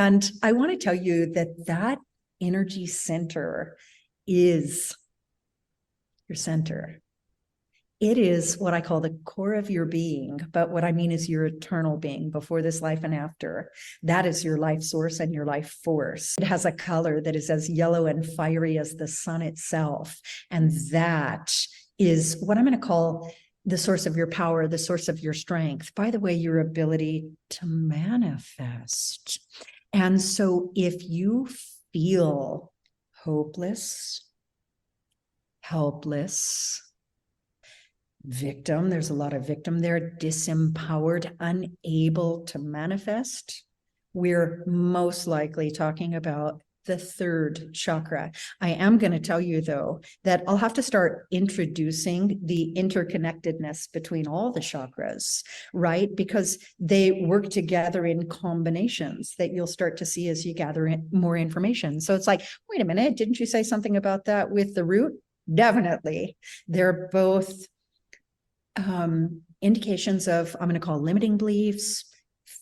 And I want to tell you that that energy center is your center. It is what I call the core of your being, but what I mean is your eternal being before this life and after. That is your life source and your life force. It has a color that is as yellow and fiery as the sun itself. And that is what I'm going to call the source of your power, the source of your strength. By the way, your ability to manifest. And so if you feel hopeless, helpless, victim, there's a lot of victim there, disempowered, unable to manifest, we're most likely talking about the third chakra. I am going to tell you, though, that I'll have to start introducing the interconnectedness between all the chakras, right? Because they work together in combinations that you'll start to see as you gather in more information. So it's like, wait a minute, didn't you say something about that with the root? Definitely. They're both indications of, I'm going to call limiting beliefs,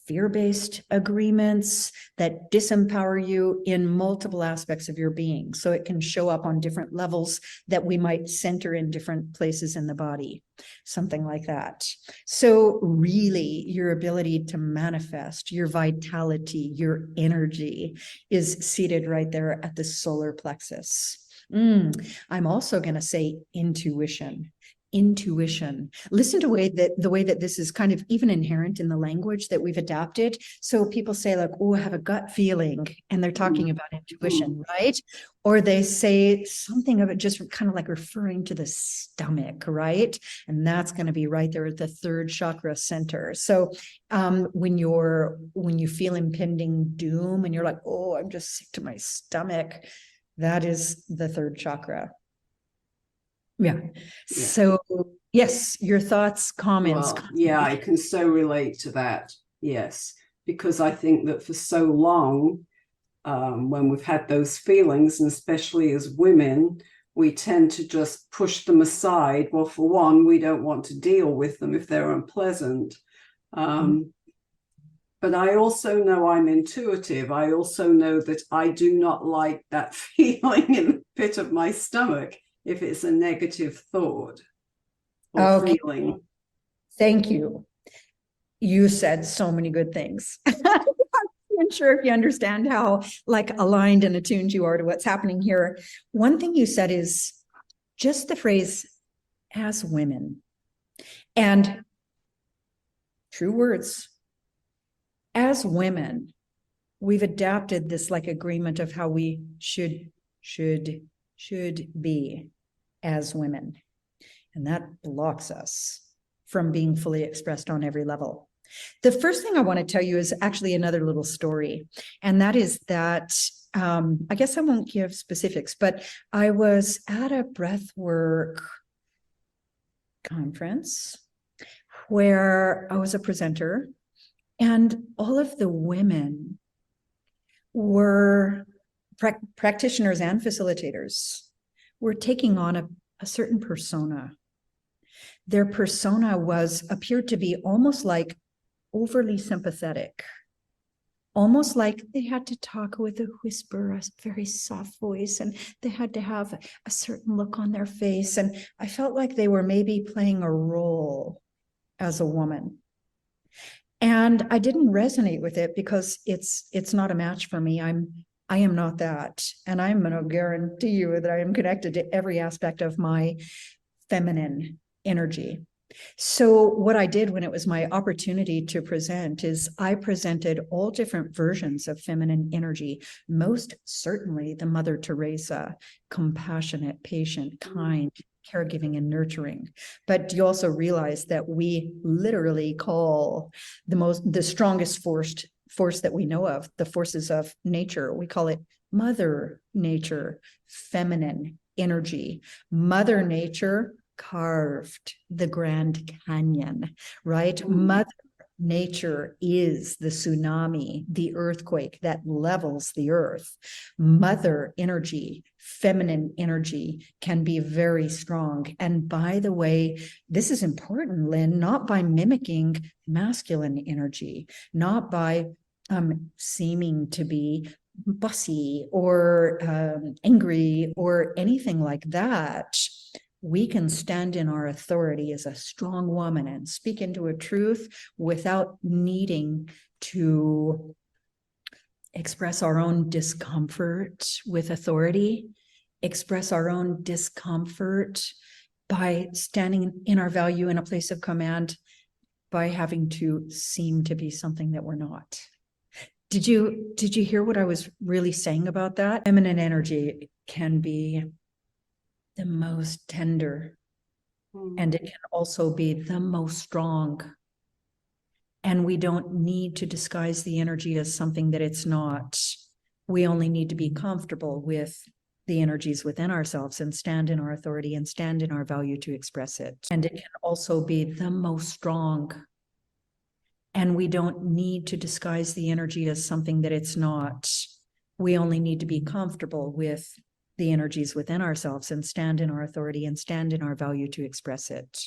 fear-based agreements that disempower you in multiple aspects of your being. So it can show up on different levels that we might center in different places in the body, something like that. So really, your ability to manifest, your vitality, your energy is seated right there at the solar plexus. I'm also going to say intuition. Listen to the way that this is kind of even inherent in the language that we've adapted. So people say like, oh, I have a gut feeling, and they're talking about intuition, right? Or they say something of it just kind of like referring to the stomach, right? And that's going to be right there at the third chakra center. So when you feel impending doom and you're like, oh, I'm just sick to my stomach, that is the third chakra. Yeah. So, yes, your thoughts, comments. Well, yeah, I can so relate to that. Yes, because I think that for so long, when we've had those feelings, and especially as women, we tend to just push them aside. Well, for one, we don't want to deal with them if they're unpleasant. But I also know I'm intuitive. I also know that I do not like that feeling in the pit of my stomach if it's a negative thought or feeling. Thank you. You said so many good things. I'm sure if you understand how like aligned and attuned you are to what's happening here. One thing you said is just the phrase as women, and true words. As women, we've adapted this like agreement of how we should be as women. And that blocks us from being fully expressed on every level. The first thing I want to tell you is actually another little story. And that is that, I guess I won't give specifics, but I was at a breathwork conference where I was a presenter, and all of the women were practitioners and facilitators were taking on a certain persona. Their persona appeared to be almost like overly sympathetic, almost like they had to talk with a whisper, a very soft voice, and they had to have a certain look on their face. And I felt like they were maybe playing a role as a woman. And I didn't resonate with it because it's not a match for me. I am not that. And I'm going to guarantee you that I am connected to every aspect of my feminine energy. So what I did when it was my opportunity to present is I presented all different versions of feminine energy, most certainly the Mother Teresa, compassionate, patient, kind, caregiving, and nurturing. But do you also realize that we literally call the strongest force that we know of, the forces of nature, we call it Mother Nature, feminine energy. Mother Nature carved the Grand Canyon, right? Mother Nature is the tsunami, the earthquake that levels the earth. Mother energy, feminine energy can be very strong. And by the way, this is important, Lynn, not by mimicking masculine energy, not by seeming to be fussy or angry or anything like that, we can stand in our authority as a strong woman and speak into a truth without needing to express our own discomfort with authority, express our own discomfort by standing in our value in a place of command, by having to seem to be something that we're not. Did you hear what I was really saying about that? Feminine energy can be the most tender, and it can also be the most strong. And we don't need to disguise the energy as something that it's not. We only need to be comfortable with the energies within ourselves and stand in our authority and stand in our value to express it. And it can also be the most strong. And we don't need to disguise the energy as something that it's not. We only need to be comfortable with the energies within ourselves and stand in our authority and stand in our value to express it.